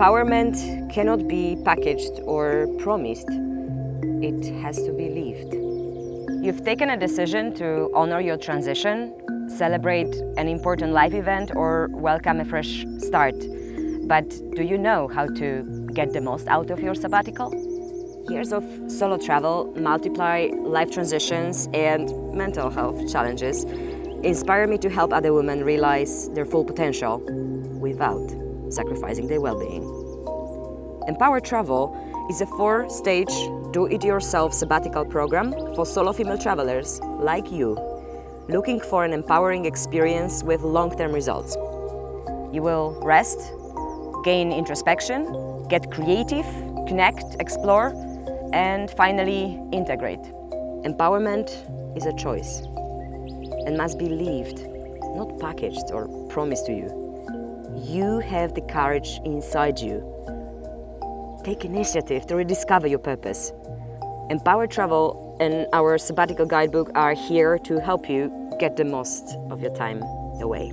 Empowerment cannot be packaged or promised. It has to be lived. You've taken a decision to honor your transition, celebrate an important life event, or welcome a fresh start. But do you know how to get the most out of your sabbatical? Years of solo travel, multiply life transitions, and mental health challenges inspire me to help other women realize their full potential without sacrificing their well-being. Empowered Travel is a 4-stage do-it-yourself sabbatical program for solo female travelers like you, looking for an empowering experience with long-term results. You will rest, gain introspection, get creative, connect, explore, and finally integrate. Empowerment is a choice and must be lived, not packaged or promised to you. You have the courage inside you. Take initiative to rediscover your purpose. Empowered Travel and our sabbatical guidebook are here to help you get the most of your time away.